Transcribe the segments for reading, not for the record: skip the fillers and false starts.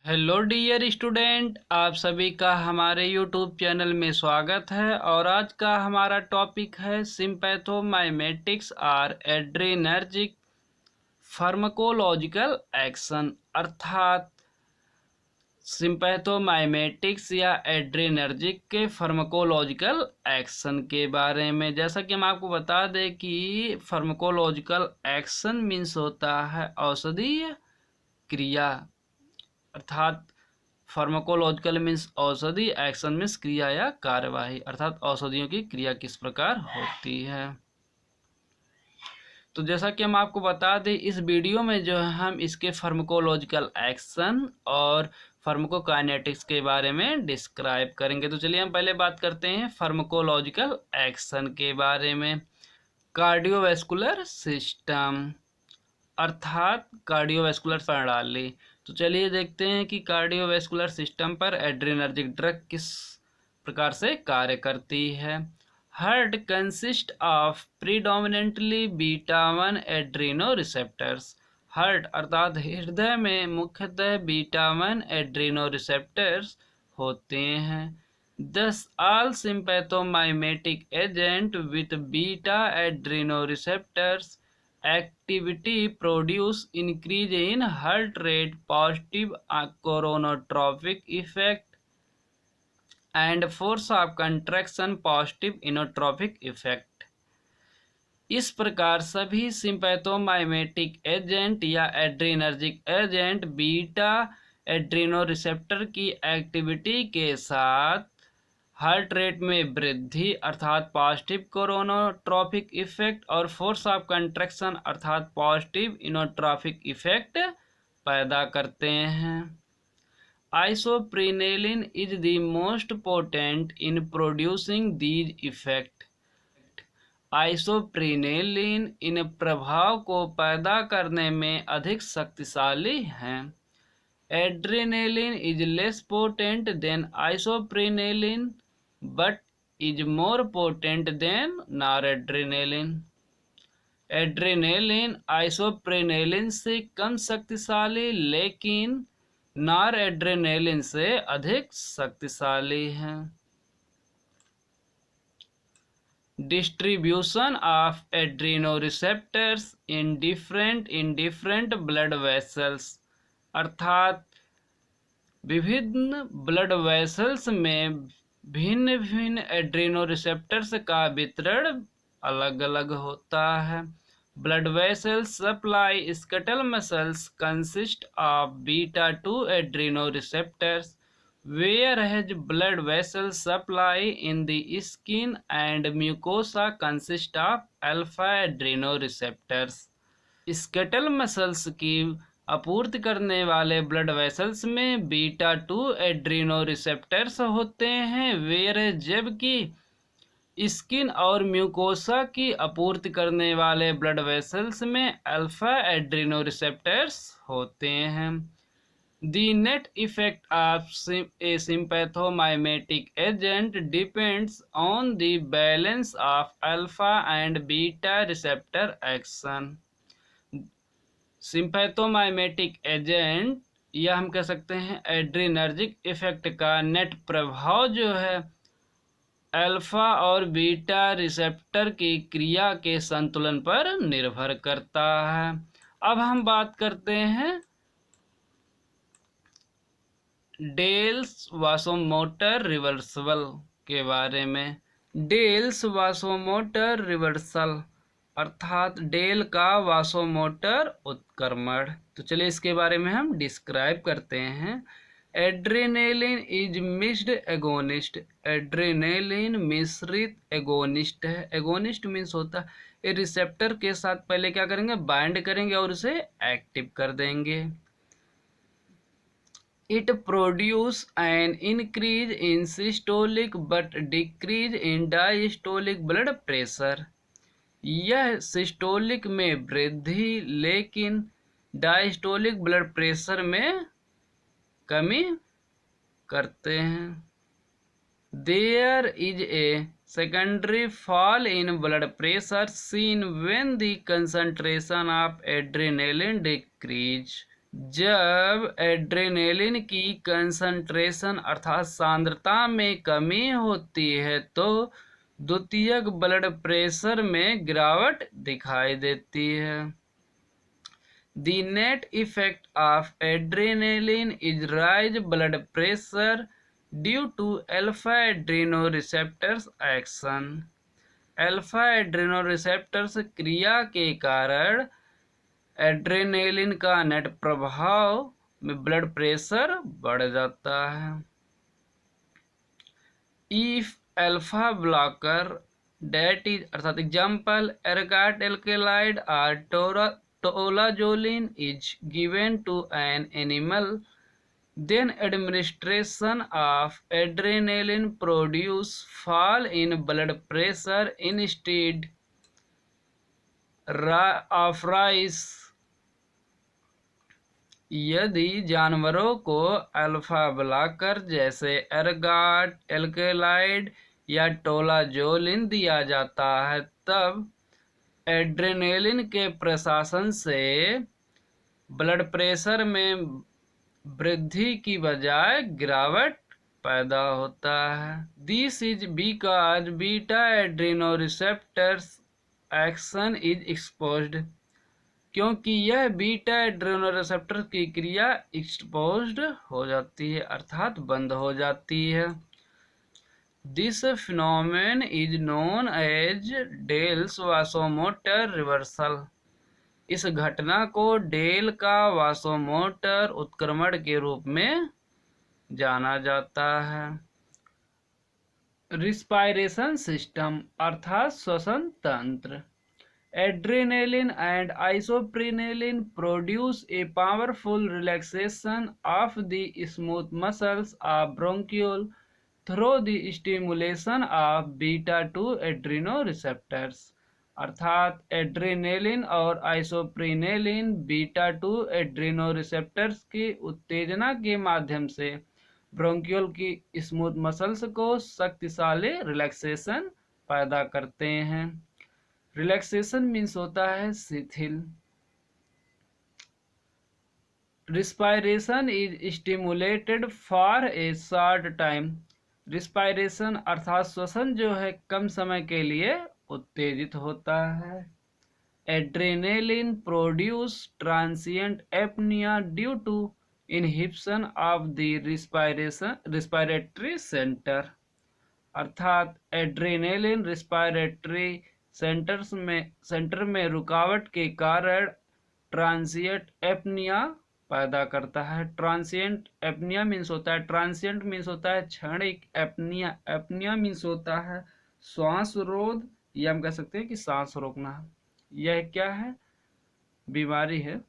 Hello dear student, आप सभी का हमारे यूट्यूब चैनल में स्वागत है। और आज का हमारा टॉपिक है सिम्पैथोमाइमेटिक्स और एड्रेनर्जिक फार्माकोलॉजिकल एक्शन, अर्थात सिम्पैथोमाइमेटिक्स या एड्रेनर्जिक के फार्माकोलॉजिकल एक्शन के बारे में। जैसा कि हम आपको बता दें कि फार्माकोलॉजिकल एक्शन मीन्स होता है औषधीय क्रिया, अर्थात फार्माकोलॉजिकल मीन्स औषधि, एक्शन मीन्स क्रिया या कार्यवाही, अर्थात औषधियों की क्रिया किस प्रकार होती है। तो जैसा कि हम आपको बता दें, इस वीडियो में जो है हम इसके फार्माकोलॉजिकल एक्शन और फार्माकोकाइनेटिक्स के बारे में डिस्क्राइब करेंगे। तो चलिए हम पहले बात करते हैं फार्माकोलॉजिकल एक्शन के बारे में। कार्डियोवैस्कुलर सिस्टम, अर्थात कार्डियोवैस्कुलर प्रणाली। तो चलिए देखते हैं कि कार्डियोवैस्कुलर सिस्टम पर एड्रेनर्जिक ड्रग किस प्रकार से कार्य करती है। Heart consist of predominantly beta 1 Adreno receptors. Heart अर्थात हृदय में मुख्यतः बीटा 1 एड्रीनो रिसेप्टर्स होते हैं। Thus, all sympathomimetic agent with beta adrenoreceptors activity produce increase in heart rate, positive chronotropic effect, and force of contraction, positive inotropic effect। इस प्रकार सभी sympathomimetic agent या एड्रेनर्जिक एजेंट बीटा एड्रेनोरिसेप्टर की activity के साथ heart rate में वृद्धि अर्थात पॉजिटिव कोरोनोट्रॉपिक इफेक्ट और फोर्स ऑफ कंट्रैक्शन अर्थात पॉजिटिव इनोट्रॉपिक इफेक्ट पैदा करते हैं। Isoprenaline is the most potent in producing these effect. Isoprenaline इन प्रभाव को पैदा करने में अधिक शक्तिशाली हैं। Adrenaline is less potent than isoprenaline but is more potent than noradrenaline। Adrenaline isoprenaline से कम शक्तिशाली लेकिन नॉरएड्रेनेलिन से अधिक शक्तिशाली है। Distribution of adrenoreceptors in different blood vessels, अर्थात विभिन्न ब्लड वेसल्स में भिन्न भिन्न एड्रेनोरिसेप्टर्स का वितरण अलग अलग होता है। Blood vessels supply skeletal muscles consist of beta 2 adrenoreceptors, whereas blood vessels supply in the skin and mucosa consist of alpha adrenoreceptors। Skeletal muscles की आपूर्ति करने वाले ब्लड वेसल्स में बीटा 2 एड्रीनो रिसेप्टर्स होते हैं, जबकि स्किन और म्यूकोसा की आपूर्ति करने वाले ब्लड वेसल्स में अल्फा एड्रीनो रिसेप्टर्स होते हैं। The net effect of a sympathomimetic agent depends on the balance of alpha and beta receptor action। Sympathomimetic agent या हम कह सकते हैं एड्रेनर्जिक इफेक्ट का नेट प्रभाव जो है अल्फा और बीटा रिसेप्टर की क्रिया के संतुलन पर निर्भर करता है। अब हम बात करते हैं डेल्स वासोमोटर रिवर्सल के बारे में। डेल्स वासोमोटर रिवर्सल अर्थात डेल का वासोमोटर उत्क्रमण। तो चलिए इसके बारे में हम डिस्क्राइब करते हैं। Adrenaline is mixed agonist. एड्रेनेलिन मिश्रित एगोनिस्ट है। एगोनिस्ट मीन्स होता है रिसेप्टर के साथ पहले क्या करेंगे, बाइंड करेंगे और उसे एक्टिव कर देंगे। It produce an increase in systolic but decrease in diastolic blood pressure. यह सिस्टोलिक में वृद्धि लेकिन डायस्टोलिक ब्लड प्रेशर में कमी करते हैं। There is a secondary fall in blood pressure seen when the concentration of adrenaline जब एड्रेनलिन की कंसंट्रेशन अर्थात सांद्रता में कमी होती है तो द्वितीयक ब्लड प्रेशर में गिरावट दिखाई देती है। The net effect of adrenaline is rise blood pressure due to alpha adrenoreceptors action. Alpha adrenoreceptors क्रिया के कारण एड्रेनलिन का नेट प्रभाव में ब्लड प्रेशर बढ़ जाता है। If alpha blocker that is अर्थात एग्जाम्पल एरगाट एल्केलाइड और tolazoline is given to an animal, then administration of adrenaline produce fall in blood pressure instead of rise। यदि जानवरों को अल्फा ब्लॉकर जैसे एरगाट एल्केलाइड या टोलाजोलिन दिया जाता है तब एड्रेनलिन के प्रशासन से ब्लड प्रेशर में वृद्धि की बजाय गिरावट पैदा होता है। This is because beta adrenoreceptors action is exposed, क्योंकि यह बीटा एड्रेनोरिसेप्टर की क्रिया एक्सपोज्ड हो जाती है अर्थात बंद हो जाती है। This phenomenon is known as Dale's vasomotor reversal. इस घटना को डेल का वासोमोटर उत्क्रमण के रूप में जाना जाता है। रिस्पायरेशन सिस्टम अर्थात श्वसन तंत्र। Adrenaline and isoprenaline produce a powerful relaxation of the smooth muscles of bronchiole through the stimulation of beta 2 adrenoreceptors. अर्थात एड्रेनलिन और आइसोप्रिनेलिन बीटा 2 एड्रेनोरिसेप्टर्स की उत्तेजना के माध्यम से ब्रोंकियोल की स्मूथ मसल्स को शक्तिशाली रिलैक्सेशन पैदा करते हैं। रिलैक्सेशन मीन्स होता है शिथिल। Respiration is stimulated for a short time. Respiration अर्थात श्वसन जो है कम समय के लिए उत्तेजित होता है। Adrenaline produce transient apnoea due to inhibition of the respiratory centre. अर्थात एड्रेनलिन रिस्पायरेटरी सेंटर में रुकावट के कारण ट्रांसिएंट एपनिया पैदा करता है। ट्रांसिएंट एपनिया मीन्स होता है, ट्रांसिएंट मीन्स होता है क्षणिक, एपनिया एपनिया मीन्स होता है श्वास रोध, या हम कह सकते हैं कि सांस रोकना। यह क्या है? बीमारी है।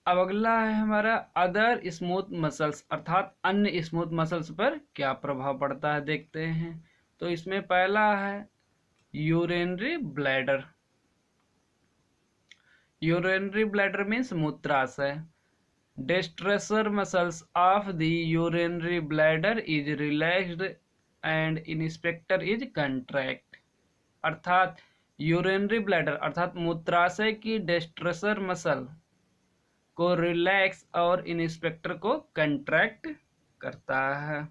अब अगला है हमारा अदर स्मूथ मसल्स अर्थात अन्य स्मूथ मसल्स पर क्या प्रभाव पड़ता है देखते हैं। तो इसमें पहला है urinary bladder. Urinary bladder means मूत्राशय। Detrusor muscles of the urinary bladder is relaxed and sphincter is contract. अर्थात यूरिनरी ब्लैडर अर्थात मूत्राशय की डिस्ट्रेसर मसल को रिलैक्स और इंस्पेक्टर को कंट्रैक्ट करता है।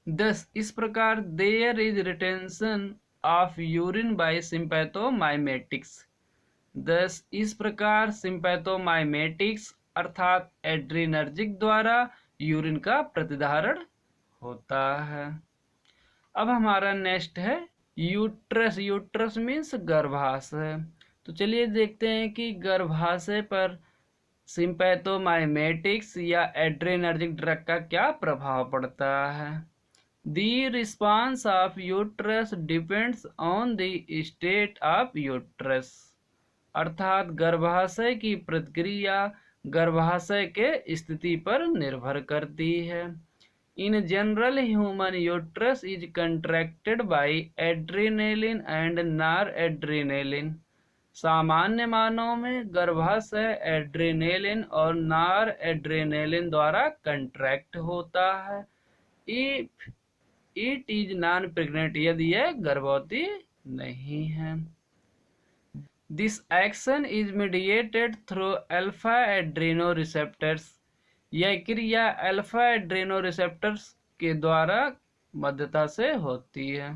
दस इस प्रकार there is retention of urine by sympathomimetics. Thus इस प्रकार सिंपैथोमाइमेटिक्स अर्थात एड्रीनर्जिक द्वारा यूरिन का प्रतिधारण होता है। अब हमारा नेक्स्ट है यूट्रस। यूट्रस मीन्स गर्भाशय। तो चलिए देखते हैं कि गर्भाशय पर सिंपैथोमाइमेटिक्स या एड्रेनर्जिक ड्रग का क्या प्रभाव पड़ता है। The response of uterus depends on the state of uterus. अर्थात गर्भाशय की प्रतिक्रिया गर्भाशय के स्थिति पर निर्भर करती है। In general human uterus is contracted by adrenaline and nor adrenaline. सामान्य मानव में गर्भाशय एड्रेनलिन और नॉर एड्रेनलिन द्वारा कंट्रैक्ट होता है। If it is non pregnant यदि यह गर्भवती नहीं है। This action is mediated through alpha adrenoreceptors. यह क्रिया अल्फा एड्रेनोरिसेप्टर्स के द्वारा मध्यता से होती है।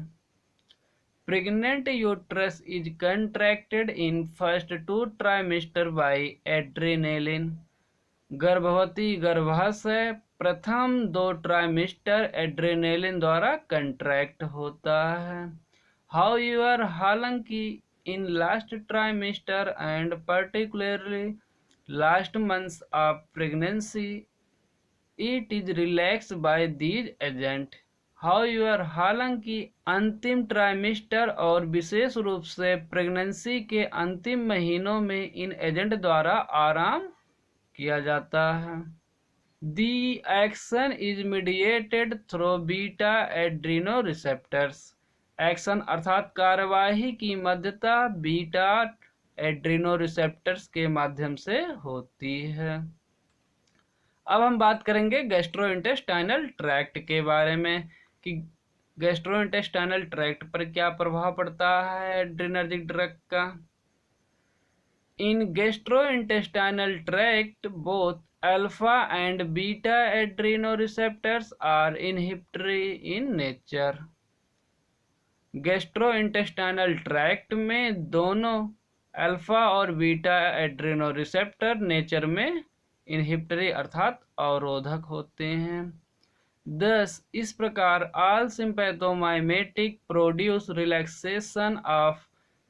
Pregnant uterus is contracted in first 2 trimester by adrenaline। गर्भवती गर्भाशय प्रथम 2 ट्राइमेस्टर एड्रेनालिन द्वारा कंट्रैक्ट होता है। हाउएवर हालांकि in last trimester and particularly last months of pregnancy it is relax by these agent. However हालांकि अंतिम ट्राइमेस्टर और विशेष रूप से प्रेगनेंसी के अंतिम महीनों में इन एजेंट द्वारा आराम किया जाता है। The action is mediated through beta adrenoreceptors. Action अर्थात कार्यवाही की मध्यता बीटा एड्रीनोरिसेप्टर्स के माध्यम से होती है। अब हम बात करेंगे गैस्ट्रोइंटेस्टाइनल ट्रैक्ट के बारे में कि गैस्ट्रोइंटेस्टाइनल ट्रैक्ट पर क्या प्रभाव पड़ता है एड्रेनर्जिक ड्रग का। In gastrointestinal tract both alpha and beta adrenoreceptors are inhibitory in nature. Gastrointestinal tract में दोनों अल्फा और बीटा एड्रेनोरिसेप्टर नेचर में इनहिबिटरी अर्थात अवरोधक होते हैं। Thus, इस प्रकार all sympathomimetic produce relaxation of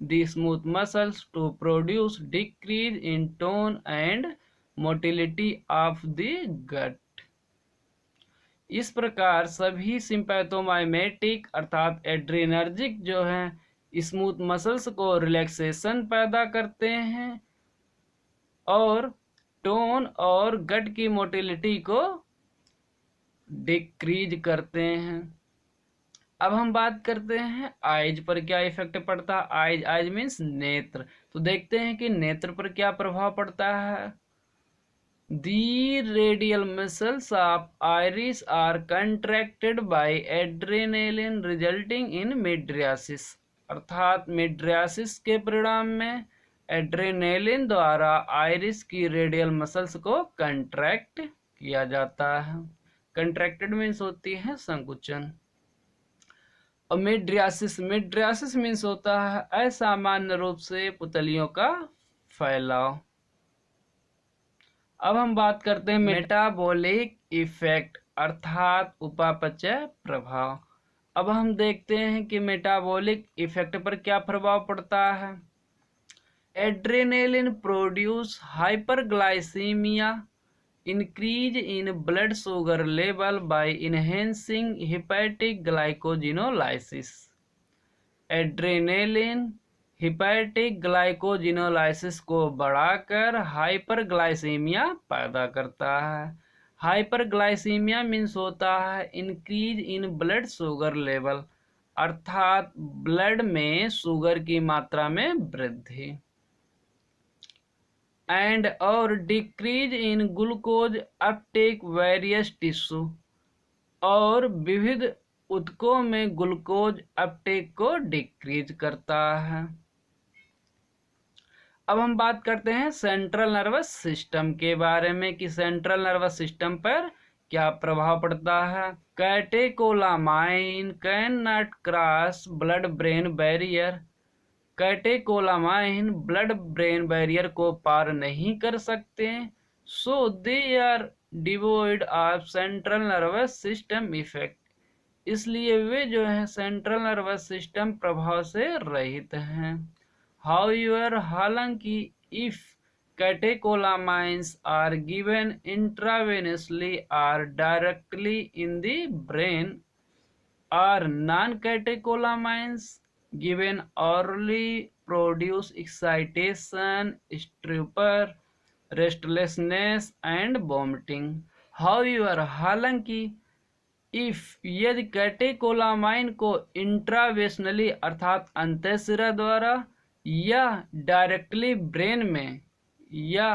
the smooth muscles to produce decrease in tone and motility of the gut। इस प्रकार सभी सिंपैथोमाइमेटिक अर्थात एड्रेनर्जिक जो हैं स्मूथ मसल्स को रिलैक्सेशन पैदा करते हैं और टोन और गट की मोटिलिटी को डिक्रीज करते हैं। अब हम बात करते हैं आइज पर क्या इफेक्ट पड़ता है। आइज आइज मीन्स नेत्र। तो देखते हैं कि नेत्र पर क्या प्रभाव पड़ता है। The radial muscles of iris are contracted by adrenaline resulting in mydriasis. अर्थात मिड्रियासिस के परिणाम में एड्रेनालिन द्वारा आइरिस की रेडियल मसल्स को कंट्रैक्ट किया जाता है। कंट्रैक्टेड मीन्स होती है संकुचन। और मिड्रियासिस मिड्रियासिस मीन्स होता है असामान्य रूप से पुतलियों का फैलाव। अब हम बात करते हैं मेटाबॉलिक इफेक्ट अर्थात उपापचय प्रभाव। अब हम देखते हैं कि मेटाबॉलिक इफेक्ट पर क्या प्रभाव पड़ता है। Adrenaline produce hyperglycaemia, increase in blood sugar level by enhancing hepatic glycogenolysis। Adrenaline hepatic glycogenolysis को बढ़ाकर हाइपरग्लाइसीमिया पैदा करता है। हाइपरग्लाइसीमिया मीन्स होता है increase in blood sugar level अर्थात ब्लड में शुगर की मात्रा में वृद्धि एंड और decrease in glucose Uptake various tissue और विविध ऊतकों में ग्लूकोज अपटेक को डिक्रीज करता है। अब हम बात करते हैं सेंट्रल नर्वस सिस्टम के बारे में कि सेंट्रल नर्वस सिस्टम पर क्या प्रभाव पड़ता है। Catecholamine can not cross blood brain barrier. Catecholamine blood brain barrier को पार नहीं कर सकते, so they are devoid of central nervous system effect. इसलिए वे जो है सेंट्रल नर्वस सिस्टम प्रभाव से रहित हैं। हाउएवर हालांकि if catecholamines are given intravenously or directly in the brain or non catecholamines given orally produce excitation, stupor, restlessness and vomiting। However, हालांकि if यदि कैटेकोलामाइन को इंट्रावेशनली अर्थात अंतःशिरा द्वारा या डायरेक्टली ब्रेन में या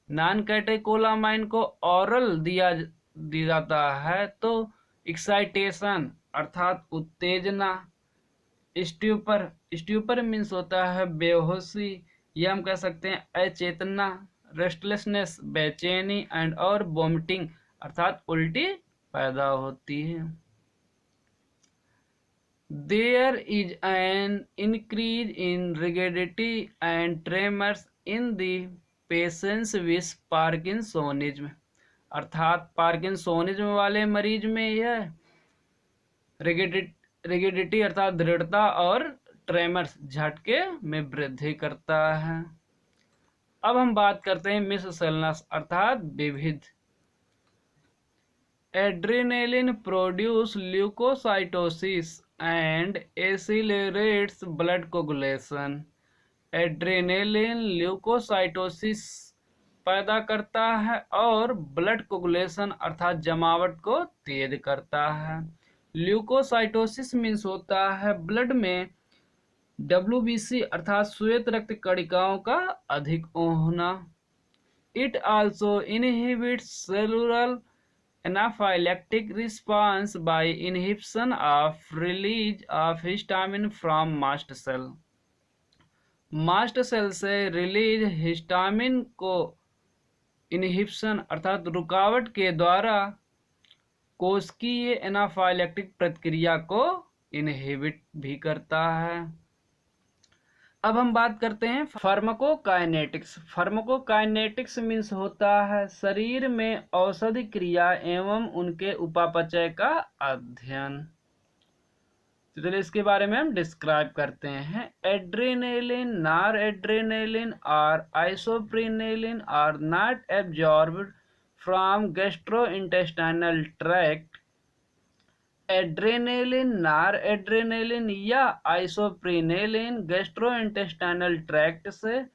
नॉन कैटेकोलामाइन को ऑरल दिया जाता है तो एक्साइटेशन अर्थात उत्तेजना, स्ट्यूपर मीन्स होता है बेहोशी, या हम कह सकते हैं अचेतना, रेस्टलेसनेस, बेचैनी एंड और वोमिटिंग अर्थात उल्टी पैदा होती है। There is an increase in rigidity and tremors in the patients with Parkinsonism अर्थात पार्किंसोनिज्म वाले मरीज में यह रिगिडिटी अर्थात दृढ़ता और ट्रेमर्स झटके में वृद्धि करता है। अब हम बात करते हैं मिससेलनस अर्थात विविध। Adrenaline produce leukocytosis and accelerates blood coagulation. Adrenaline leukocytosis पैदा करता है और ब्लड कोगुलेशन अर्थात जमावट को तेज करता है। ल्यूकोसाइटोसिस मीन्स होता है ब्लड में WBC अर्थात श्वेत रक्त कणिकाओं का अधिक होना। It also inhibits cellular anaphylactic response by inhibition of release of histamine from mast cell. Mast cell से रिलीज हिस्टामिन को इनहिबिशन अर्थात रुकावट के द्वारा कोशिकीय एनाफाइलेक्टिक प्रतिक्रिया को इनहिबिट भी करता है। अब हम बात करते हैं फार्माकोकाइनेटिक्स। फार्माकोकाइनेटिक्स मीन्स होता है शरीर में औषधि क्रिया एवं उनके उपापचय का अध्ययन। तो चलिए इसके बारे में हम डिस्क्राइब करते हैं। एड्रेनालिन, नॉर एड्रेनालिन और isoprenaline are not absorbed from gastrointestinal tract. Adrenaline, noradrenaline या आइसोप्रेनालिन गैस्ट्रोइंटेस्टाइनल ट्रैक्ट से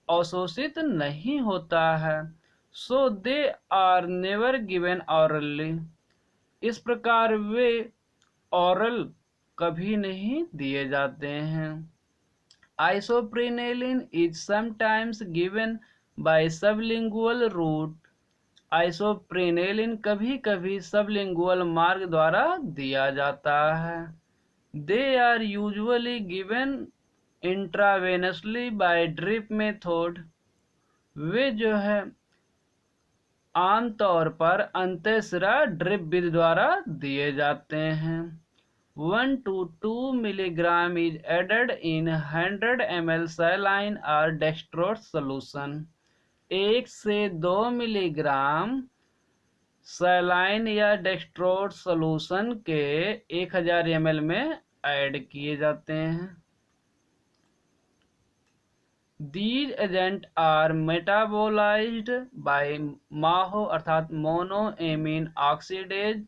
अवशोषित नहीं होता है, so they are never given orally. इस प्रकार वे ऑरल कभी नहीं दिए जाते हैं। Isoprenaline is sometimes given by sublingual route. Isoprenaline कभी कभी सबलिंगुअल मार्ग द्वारा दिया जाता है। They are usually given intravenously by drip method. वे जो है आमतौर पर अंतःशिरा ड्रिप विधि द्वारा दिए जाते हैं। 1 to 2 milligram is added in 100 ml saline or dextrose solution। 1 से 2 मिलीग्राम सैलाइन या डेक्सट्रोज सोल्यूशन के 1000 ml में ऐड किए जाते हैं। These agents are metabolized by MAO अर्थात मोनोएमीन ऑक्सीडेज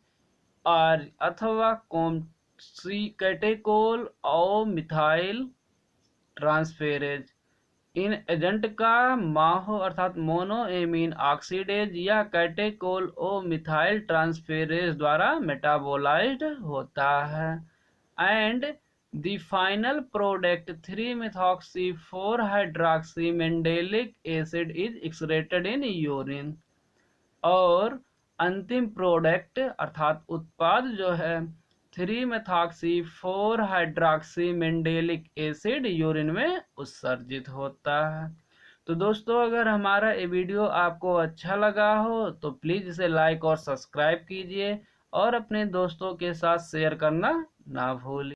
और अथवा कैटेकोल और मिथाइल ट्रांसफेरेज। इन एजेंट का माहो अर्थात मोनोएमीन ऑक्सीडेज या कैटेकोल और मिथाइल ट्रांसफेरेज द्वारा मेटाबोलाइज्ड होता है and the final product three methoxy four hydroxy acid is excreted in urine. और अंतिम प्रोडक्ट अर्थात उत्पाद जो है 3-methoxy-4-हाइड्रॉक्सी एसिड यूरिन में उत्सर्जित होता है। तो दोस्तों अगर हमारा ये वीडियो आपको अच्छा लगा हो तो प्लीज़ इसे लाइक और सब्सक्राइब कीजिए और अपने दोस्तों के साथ शेयर करना ना भूलिए।